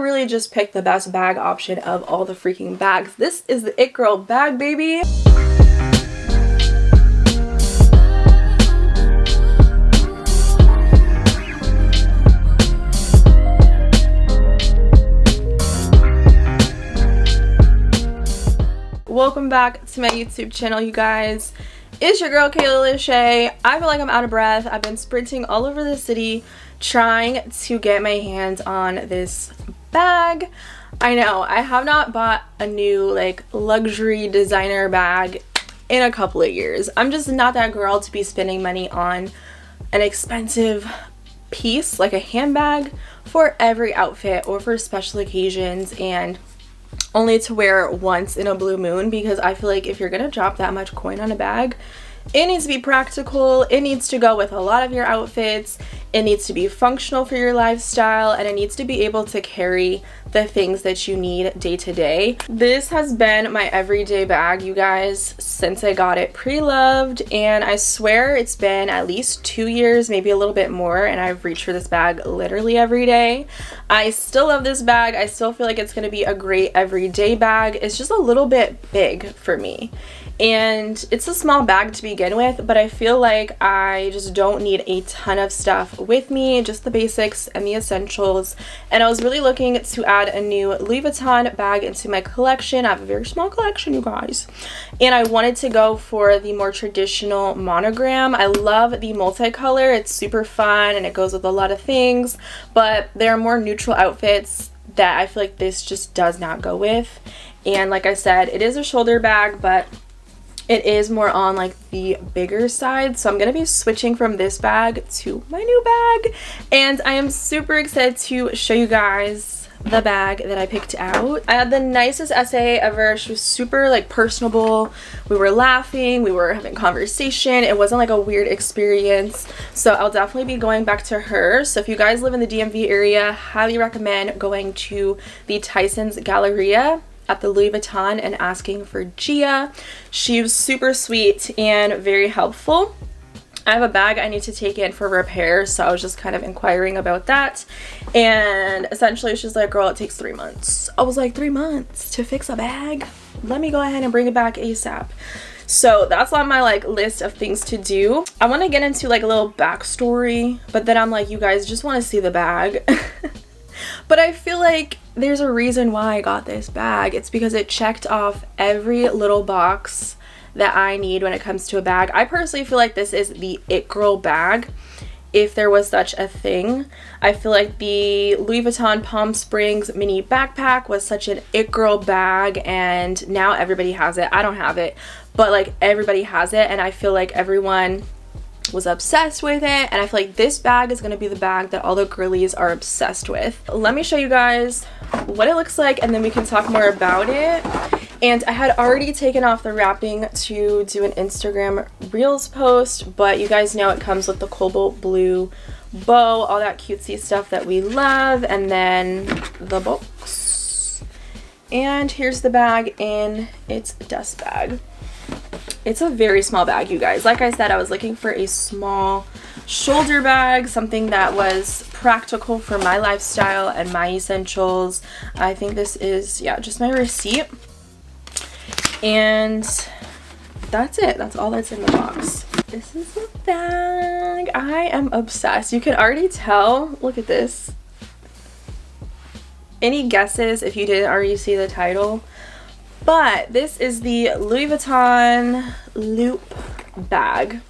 really just picked the best bag option of all the freaking bags. This is the It Girl bag, baby. Welcome back to my YouTube channel, you guys. It's your girl Kayla Lashae. I feel like I'm out of breath. I've been sprinting all over the city trying to get my hands on this bag. I know I have not bought a new like luxury designer bag in a couple of years. I'm just not that girl to be spending money on an expensive piece like a handbag for every outfit or for special occasions and only to wear once in a blue moon, because I feel like if you're gonna drop that much coin on a bag, it needs to be practical, it needs to go with a lot of your outfits, it needs to be functional for your lifestyle, and it needs to be able to carry the things that you need day to day. This has been my everyday bag, you guys, since I got it pre-loved, and I swear it's been at least 2 years, maybe a little bit more, and I've reached for this bag literally every day. I still love this bag. I still feel like it's going to be a great everyday bag. It's just a little bit big for me. And it's a small bag to begin with, but I feel like I just don't need a ton of stuff with me, just the basics and the essentials. And I was really looking to add a new Louis Vuitton bag into my collection. I have a very small collection, you guys. And I wanted to go for the more traditional monogram. I love the multicolor. It's super fun and it goes with a lot of things, but there are more neutral outfits that I feel like this just does not go with. And like I said, it is a shoulder bag, but it is more on like the bigger side, so I'm gonna be switching from this bag to my new bag, and I am super excited to show you guys the bag that I picked out. I had the nicest essay ever. She was super like personable. We were laughing, we were having conversation. It wasn't like a weird experience, so I'll definitely be going back to her. So if you guys live in the DMV area, highly recommend going to the Tyson's Galleria at the Louis Vuitton and asking for Gia. She was super sweet and very helpful. I have a bag I need to take in for repair, so I was just kind of inquiring about that, and essentially she's like, girl, it takes 3 months. I was like, 3 months to fix a bag? Let me go ahead and bring it back ASAP. So that's on my like list of things to do. I want to get into like a little backstory, but then I'm like, you guys just want to see the bag. But I feel like there's a reason why I got this bag. It's because it checked off every little box that I need when it comes to a bag. I personally feel like this is the It Girl bag, if there was such a thing. I feel like the Louis Vuitton Palm Springs mini backpack was such an It Girl bag, and now everybody has it. I don't have it, but like everybody has it, and I feel like everyone was obsessed with it, and I feel like this bag is going to be the bag that all the girlies are obsessed with. Let me show you guys what it looks like, and then we can talk more about it. And I had already taken off the wrapping to do an Instagram Reels post, but you guys know it comes with the cobalt blue bow, all that cutesy stuff that we love, and then the box. And here's the bag in its dust bag. It's a very small bag, you guys. Like I said, I was looking for a small shoulder bag, something that was practical for my lifestyle and my essentials. I think this is, yeah, just my receipt. And that's it. That's all that's in the box. This is the bag. I am obsessed. You can already tell. Look at this. Any guesses if you didn't already see the title? But this is the Louis Vuitton Loop bag.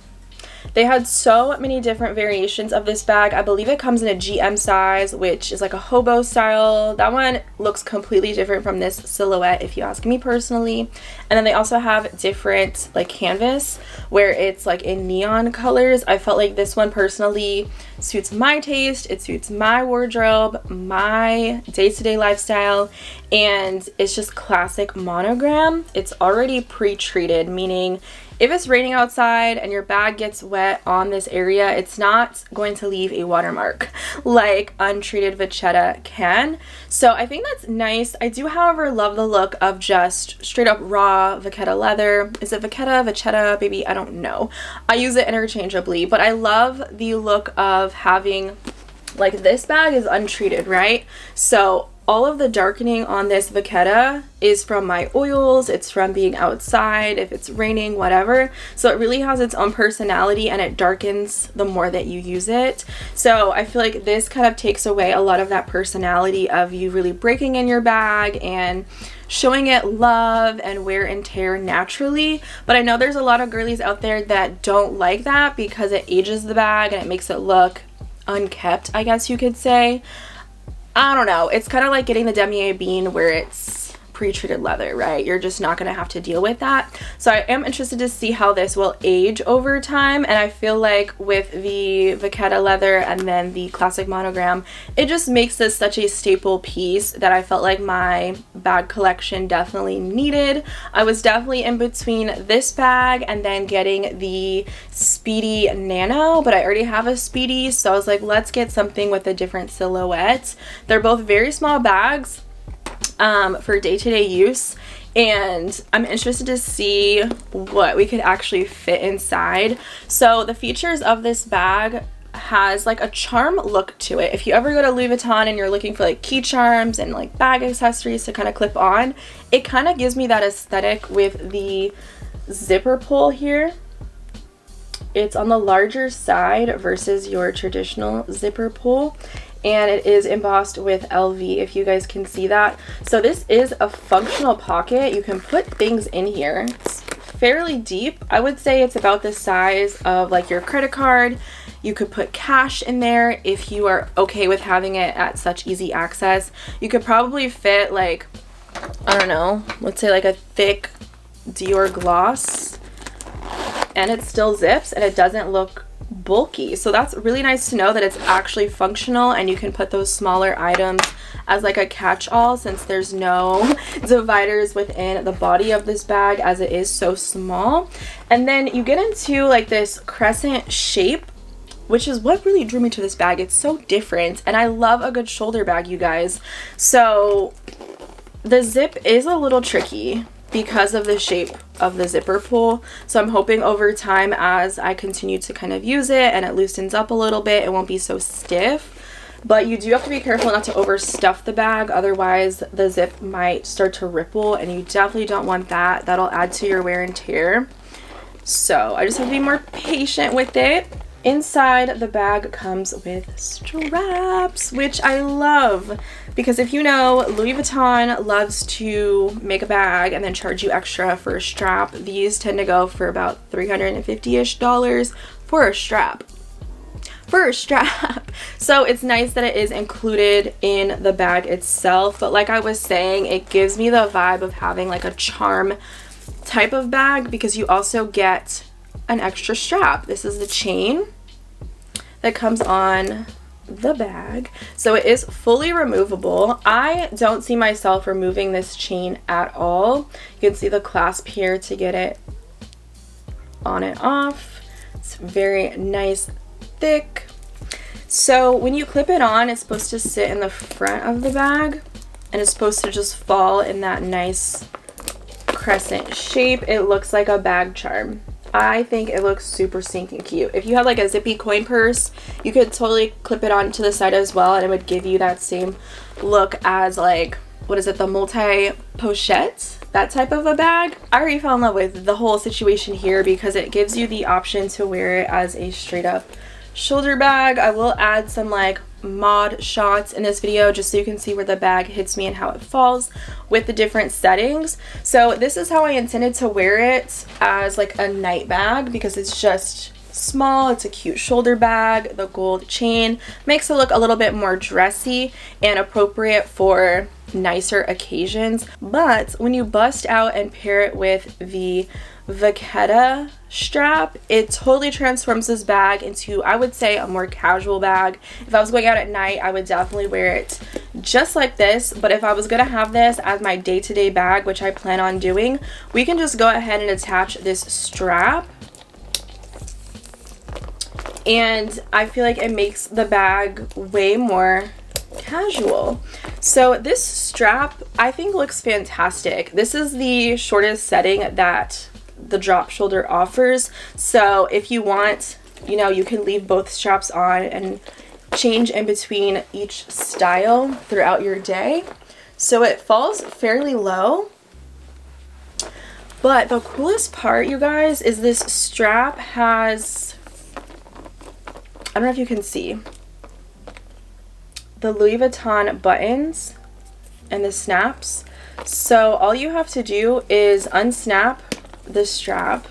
They had so many different variations of this bag. I believe it comes in a GM size, which is like a hobo style. That one looks completely different from this silhouette, if you ask me personally. And then they also have different like canvas where it's like in neon colors. I felt like this one personally suits my taste. It suits my wardrobe, my day-to-day lifestyle, and it's just classic monogram. It's already pre-treated, meaning if it's raining outside and your bag gets wet on this area, it's not going to leave a watermark like untreated vachetta can. So I think that's nice. I do, however, love the look of just straight up raw vachetta leather. Is it vachetta, baby? I don't know. I use it interchangeably, but I love the look of having, like, this bag is untreated, right? So all of the darkening on this Vachetta is from my oils, it's from being outside, if it's raining, whatever. So it really has its own personality and it darkens the more that you use it. So I feel like this kind of takes away a lot of that personality of you really breaking in your bag and showing it love and wear and tear naturally. But I know there's a lot of girlies out there that don't like that because it ages the bag and it makes it look unkept, I guess you could say. I don't know. It's kind of like getting the Damier Bean where it's pre-treated leather, right? You're just not going to have to deal with that. So I am interested to see how this will age over time. And I feel like with the Vachetta leather and then the classic monogram, it just makes this such a staple piece that I felt like my bag collection definitely needed. I was definitely in between this bag and then getting the Speedy Nano, but I already have a Speedy, so I was like, let's get something with a different silhouette. They're both very small bags for day-to-day use, and I'm interested to see what we could actually fit inside. So the features of this bag has like a charm look to it. If you ever go to Louis Vuitton and you're looking for like key charms and like bag accessories to kind of clip on, it kind of gives me that aesthetic with the zipper pull here. It's on the larger side versus your traditional zipper pull, and it is embossed with LV, if you guys can see that. So this is a functional pocket. You can put things in here. It's fairly deep. I would say it's about the size of like your credit card. You could put cash in there if you are okay with having it at such easy access. You could probably fit like, I don't know, let's say like a thick Dior gloss, and it still zips and it doesn't look bulky. So that's really nice to know that it's actually functional and you can put those smaller items as like a catch-all, since there's no dividers within the body of this bag as it is so small. And then you get into like this crescent shape, which is what really drew me to this bag. It's so different, and I love a good shoulder bag, you guys. So the zip is a little tricky because of the shape of the zipper pull. So I'm hoping over time, as I continue to kind of use it and it loosens up a little bit, it won't be so stiff. But you do have to be careful not to overstuff the bag, otherwise the zip might start to ripple, and you definitely don't want that. That'll add to your wear and tear. So I just have to be more patient with it. Inside the bag comes with straps, which I love, because if you know, Louis Vuitton loves to make a bag and then charge you extra for a strap. These tend to go for about $350-ish for a strap. So it's nice that it is included in the bag itself, but like I was saying, it gives me the vibe of having like a charm type of bag, because you also get an extra strap. This is the chain that comes on the bag, so it is fully removable. I don't see myself removing this chain at all. You can see the clasp here to get it on and off. It's very nice, thick. So when you clip it on, it's supposed to sit in the front of the bag, and it's supposed to just fall in that nice crescent shape. It looks like a bag charm. I think it looks super stinking cute. If you had like a zippy coin purse, you could totally clip it on to the side as well, and it would give you that same look as like, what is it, the multi-pochette, that type of a bag. I already fell in love with the whole situation here because it gives you the option to wear it as a straight up shoulder bag. I will add some like mod shots in this video just so you can see where the bag hits me and how it falls with the different settings. So this is how I intended to wear it, as like a night bag, because it's just small, it's a cute shoulder bag. The gold chain makes it look a little bit more dressy and appropriate for nicer occasions. But when you bust out and pair it with the Vachetta strap, it totally transforms this bag into, I would say, a more casual bag. If I was going out at night, I would definitely wear it just like this, but if I was gonna have this as my day-to-day bag, which I plan on doing, we can just go ahead and attach this strap, and I feel like it makes the bag way more casual. So this strap I think looks fantastic. This is the shortest setting that the drop shoulder offers, so if you want, you know, you can leave both straps on and change in between each style throughout your day. So it falls fairly low. But the coolest part, you guys, is this strap has, I don't know if you can see, the Louis Vuitton buttons and the snaps. So all you have to do is unsnap the strap,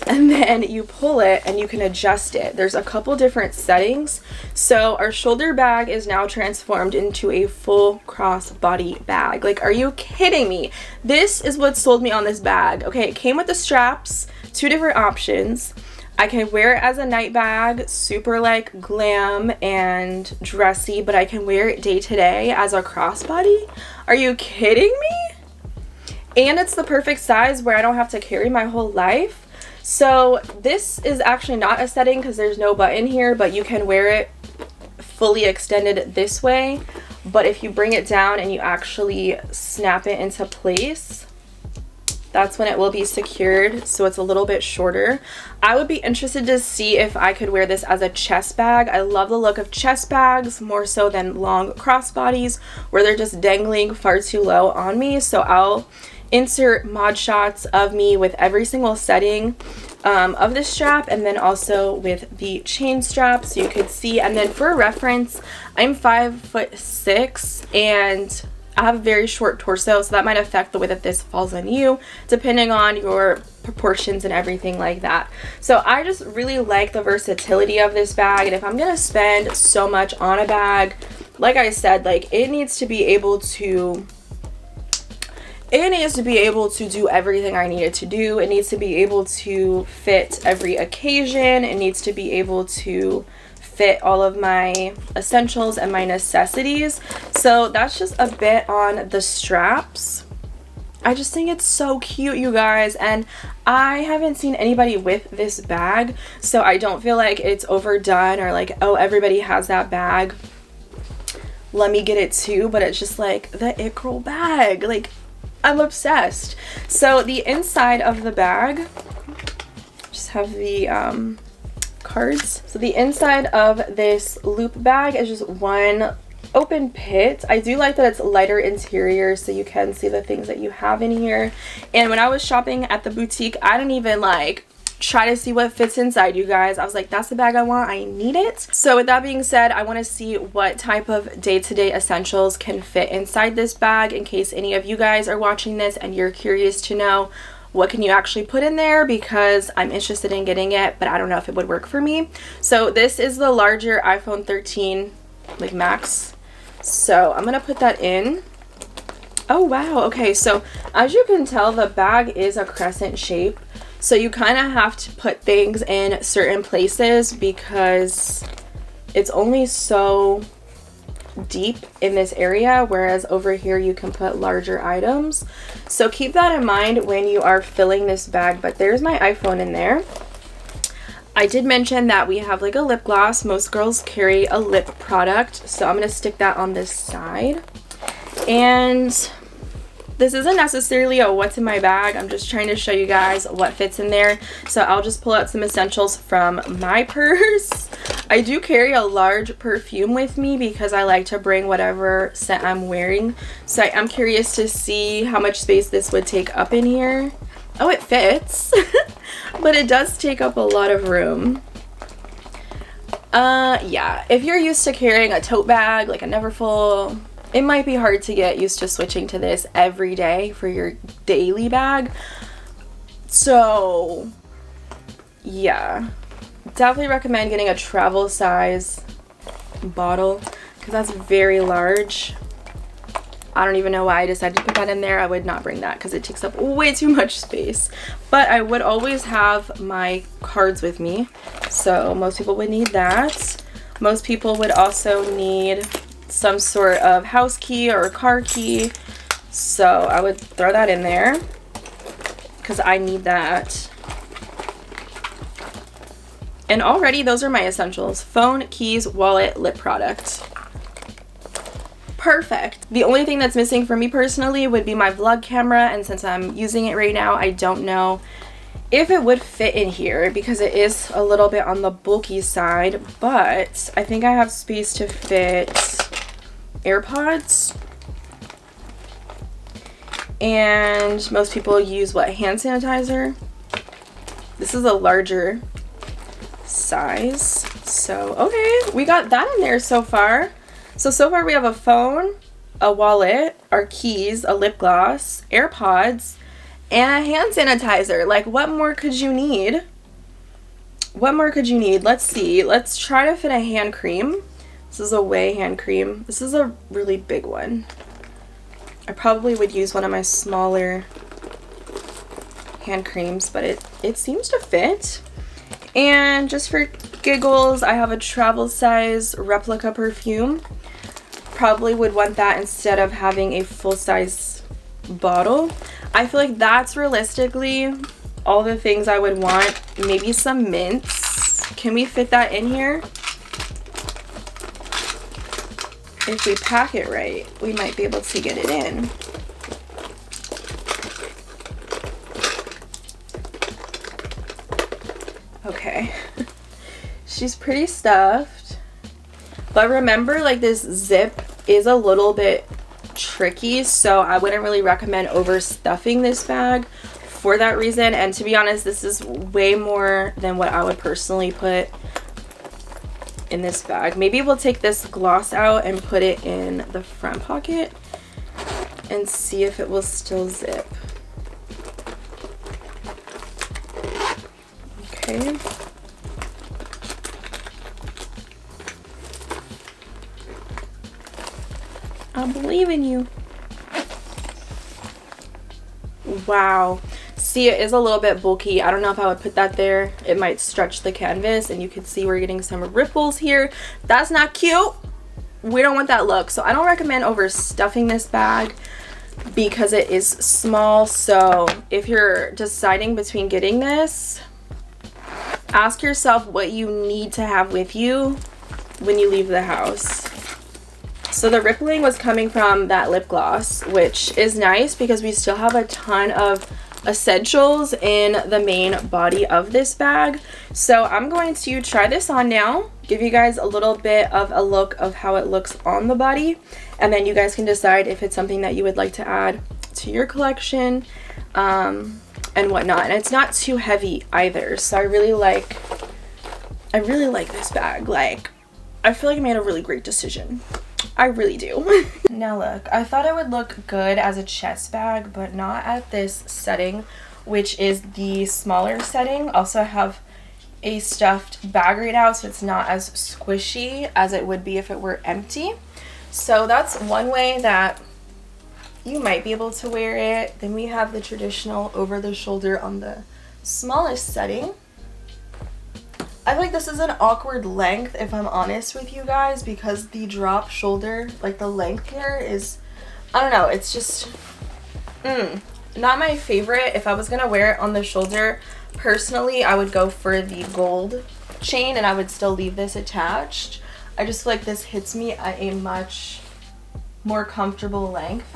and then you pull it and you can adjust it. There's a couple different settings. So our shoulder bag is now transformed into a full crossbody bag. Like, are you kidding me? This is what sold me on this bag. Okay, it came with the straps, 2 different options. I can wear it as a night bag, super like glam and dressy, but I can wear it day to day as a crossbody. Are you kidding me? And it's the perfect size where I don't have to carry my whole life. So this is actually not a setting because there's no button here, but you can wear it fully extended this way. But if you bring it down and you actually snap it into place, that's when it will be secured, so it's a little bit shorter. I would be interested to see if I could wear this as a chest bag. I love the look of chest bags more so than long crossbodies where they're just dangling far too low on me. So I'll insert mod shots of me with every single setting of this strap, and then also with the chain strap so you could see. And then for reference, I'm 5'6" and I have a very short torso, so that might affect the way that this falls on you depending on your proportions and everything like that. So I just really like the versatility of this bag, and if I'm gonna spend so much on a bag, like I said, like it needs to be able to do everything I need it to do. It needs to be able to fit every occasion. It needs to be able to fit all of my essentials and my necessities. So that's just a bit on the straps. I just think it's so cute, you guys, and I haven't seen anybody with this bag, so I don't feel like it's overdone or like, oh, everybody has that bag, let me get it too. But it's just like the it girl bag, like I'm obsessed. So the inside of the bag, just have the cards. So the inside of this loop bag is just one open pit. I do like that it's lighter interior so you can see the things that you have in here. And when I was shopping at the boutique, I didn't even like try to see what fits inside, you guys. I was like, that's the bag I want, I need it. So with that being said, I want to see what type of day-to-day essentials can fit inside this bag in case any of you guys are watching this and you're curious to know what can you actually put in there, because I'm interested in getting it, but I don't know if it would work for me. So this is the larger iPhone 13 like Max, so I'm gonna put that in. Oh wow, okay, so as you can tell, the bag is a crescent shape, so you kind of have to put things in certain places because it's only so deep in this area, whereas over here you can put larger items. So keep that in mind when you are filling this bag. But there's my iPhone in there. I did mention that we have like a lip gloss. Most girls carry a lip product, so I'm going to stick that on this side. And this isn't necessarily a what's in my bag. I'm just trying to show you guys what fits in there. So I'll just pull out some essentials from my purse. I do carry a large perfume with me because I like to bring whatever scent I'm wearing. So I'm curious to see how much space this would take up in here. Oh, it fits. But it does take up a lot of room. Yeah, if you're used to carrying a tote bag, like a Neverfull, it might be hard to get used to switching to this every day for your daily bag. So, yeah. Definitely recommend getting a travel size bottle because that's very large. I don't even know why I decided to put that in there. I would not bring that because it takes up way too much space. But I would always have my cards with me, so most people would need that. Most people would also need some sort of house key or a car key, so I would throw that in there because I need that. And already those are my essentials: phone, keys, wallet, lip product. Perfect. The only thing that's missing for me personally would be my vlog camera, and since I'm using it right now, I don't know if it would fit in here because it is a little bit on the bulky side, but I think I have space to fit AirPods. And most people use what, hand sanitizer? This is a larger size. So, okay, we got that in there so far. So far we have a phone, a wallet, our keys, a lip gloss, AirPods, and a hand sanitizer. Like, what more could you need? What more could you need? Let's see. Let's try to fit a hand cream. This is a Way hand cream. This is a really big one. I probably would use one of my smaller hand creams, but it seems to fit. And just for giggles, I have a travel size replica perfume. Probably would want that instead of having a full-size bottle. I feel like that's realistically all the things I would want. Maybe some mints. Can we fit that in here? If we pack it right, we might be able to get it in. Okay. She's pretty stuffed. But remember, like, this zip is a little bit tricky, so I wouldn't really recommend overstuffing this bag for that reason. And to be honest, this is way more than what I would personally put in this bag. Maybe we'll take this gloss out and put it in the front pocket and see if it will still zip. Okay. I believe in you. Wow. See, it is a little bit bulky. I don't know if I would put that there. It might stretch the canvas, and you can see we're getting some ripples here. That's not cute. We don't want that look. So I don't recommend overstuffing this bag because it is small. So if you're deciding between getting this, ask yourself what you need to have with you when you leave the house. So the rippling was coming from that lip gloss, which is nice because we still have a ton of essentials in the main body of this bag. So I'm going to try this on now, give you guys a little bit of a look of how it looks on the body, and then you guys can decide if it's something that you would like to add to your collection and whatnot. And it's not too heavy either, so I really like this bag. Like, I feel like I made a really great decision. I really do. Now look, I thought it would look good as a chest bag, but not at this setting, which is the smaller setting. Also, I have a stuffed bag right now, so it's not as squishy as it would be if it were empty. So that's one way that you might be able to wear it. Then we have the traditional over the shoulder on the smallest setting. I feel like this is an awkward length, if I'm honest with you guys, because the drop shoulder, like the length here is, I don't know, it's just not my favorite. If I was gonna wear it on the shoulder, personally, I would go for the gold chain and I would still leave this attached. I just feel like this hits me at a much more comfortable length.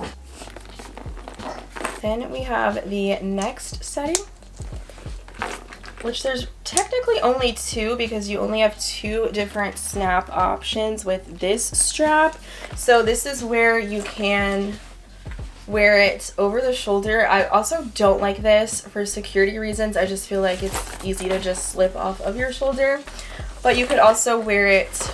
Then we have the next setting, which there's technically only two because you only have two different snap options with this strap. So this is where you can wear it over the shoulder. I also don't like this for security reasons. I just feel like it's easy to just slip off of your shoulder. But you could also wear it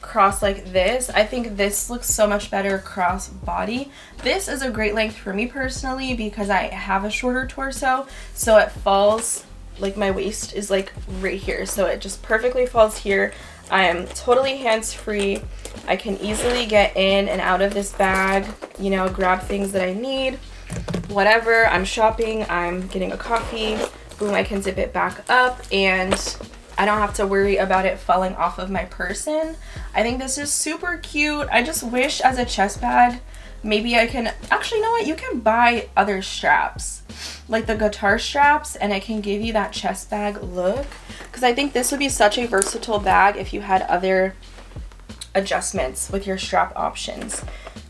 cross like this. I think this looks so much better cross body. This is a great length for me personally because I have a shorter torso, so it falls, like my waist is like right here, so it just perfectly falls here. I am totally hands-free. I can easily get in and out of this bag, you know, grab things that I need, whatever. I'm shopping, I'm getting a coffee, boom, I can zip it back up and I don't have to worry about it falling off of my person. I think this is super cute. I just wish as a chest bag, maybe I can, actually, you know what? You can buy other straps, like the guitar straps, and it can give you that chest bag look. Because I think this would be such a versatile bag if you had other adjustments with your strap options.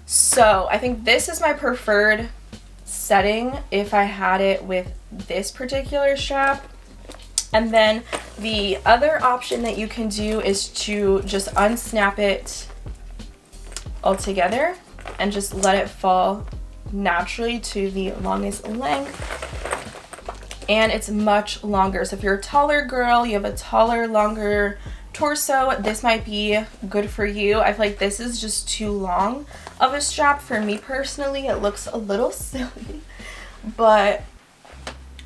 So I think this is my preferred setting if I had it with this particular strap. And then the other option that you can do is to just unsnap it all together and just let it fall naturally to the longest length. And it's much longer. So if you're a taller girl, you have a taller, longer torso, this might be good for you. I feel like this is just too long of a strap for me personally. It looks a little silly, but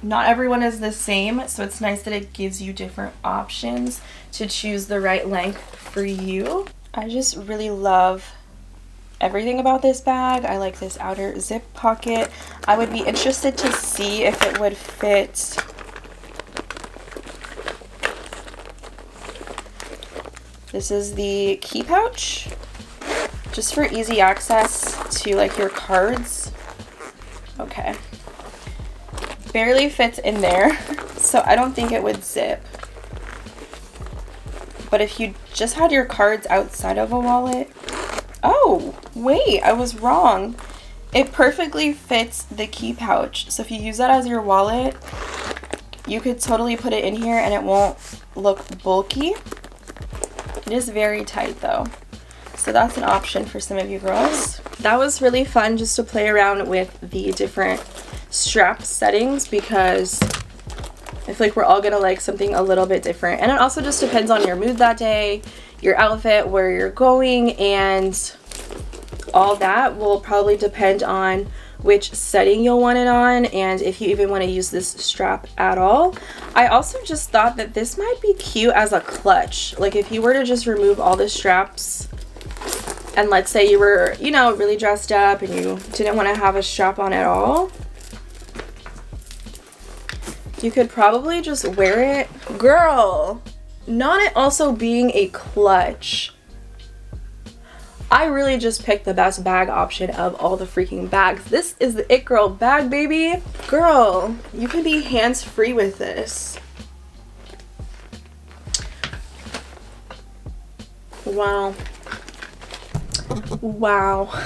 not everyone is the same, so it's nice that it gives you different options to choose the right length for you. I just really love everything about this bag. I like this outer zip pocket. I would be interested to see if it would fit this is the key pouch, just for easy access to like your cards. Okay, barely fits in there, so I don't think it would zip. But if you just had your cards outside of a wallet, oh wait, I was wrong. It perfectly fits the key pouch. So if you use that as your wallet, you could totally put it in here and it won't look bulky. It is very tight though, so that's an option for some of you girls. That was really fun just to play around with the different strap settings, because I feel like we're all gonna like something a little bit different, and it also just depends on your mood that day, your outfit, where you're going, and all that will probably depend on which setting you'll want it on, and if you even want to use this strap at all. I also just thought that this might be cute as a clutch. Like if you were to just remove all the straps, and let's say you were, you know, really dressed up and you didn't want to have a strap on at all, you could probably just wear it. Girl, not it also being a clutch. I really just picked the best bag option of all the freaking bags. This is the It Girl bag, baby. Girl, you can be hands-free with this. Wow. Wow.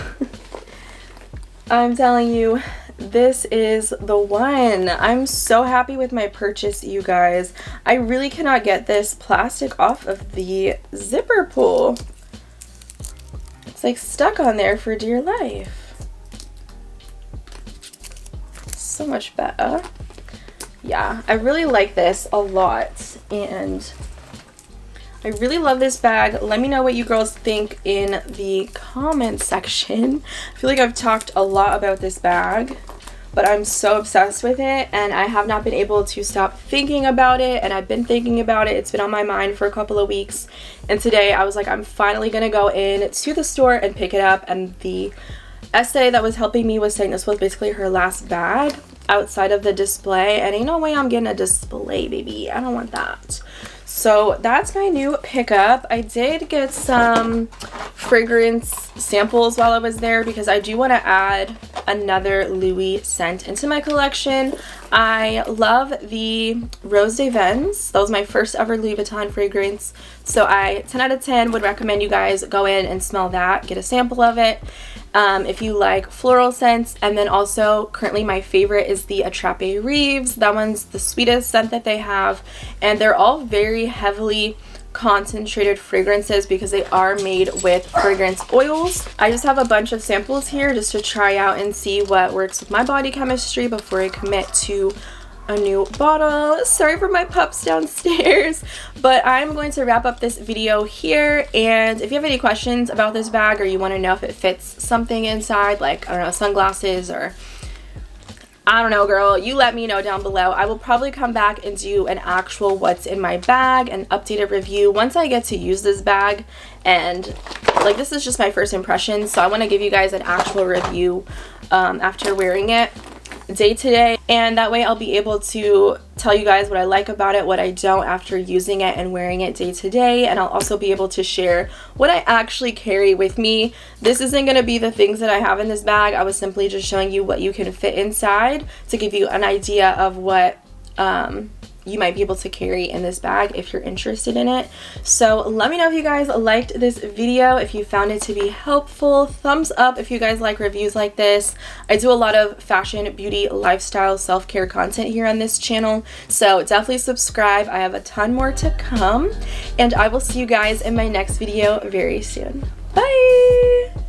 I'm telling you, this is the one. I'm so happy with my purchase, you guys. I really cannot get this plastic off of the zipper pull. It's like stuck on there for dear life. So much better. Yeah, I really like this a lot, and I really love this bag. Let me know what you girls think in the comment section. I feel like I've talked a lot about this bag, but I'm so obsessed with it, and I have not been able to stop thinking about it, and I've been thinking about it. It's been on my mind for a couple of weeks, and today I was like, I'm finally gonna go in to the store and pick it up. And the essay that was helping me was saying this was basically her last bag outside of the display, and ain't no way I'm getting a display, baby. I don't want that. So that's my new pickup. I did get some fragrance samples while I was there, because I do want to add another Louis scent into my collection. I love the Rose de Vents. That was my first ever Louis Vuitton fragrance. So I 10 out of 10 would recommend you guys go in and smell that, get a sample of it. If you like floral scents. And then also currently my favorite is the Attrape Reeves. That one's the sweetest scent that they have, and they're all very heavily concentrated fragrances because they are made with fragrance oils. I just have a bunch of samples here just to try out and see what works with my body chemistry before I commit to a new bottle. Sorry for my pups downstairs, but I'm going to wrap up this video here. And if you have any questions about this bag, or you want to know if it fits something inside, like, I don't know, sunglasses, or I don't know, girl, you let me know down below. I will probably come back and do an actual what's in my bag and updated review once I get to use this bag. And like, this is just my first impression, so I want to give you guys an actual review after wearing it day to day, and that way I'll be able to tell you guys what I like about it, what I don't after using it and wearing it day to day. And I'll also be able to share what I actually carry with me. This isn't going to be the things that I have in this bag. I was simply just showing you what you can fit inside to give you an idea of what you might be able to carry in this bag if you're interested in it. So let me know if you guys liked this video, if you found it to be helpful. Thumbs up if you guys like reviews like this. I do a lot of fashion, beauty, lifestyle, self-care content here on this channel, so definitely subscribe. I have a ton more to come, and I will see you guys in my next video very soon. Bye!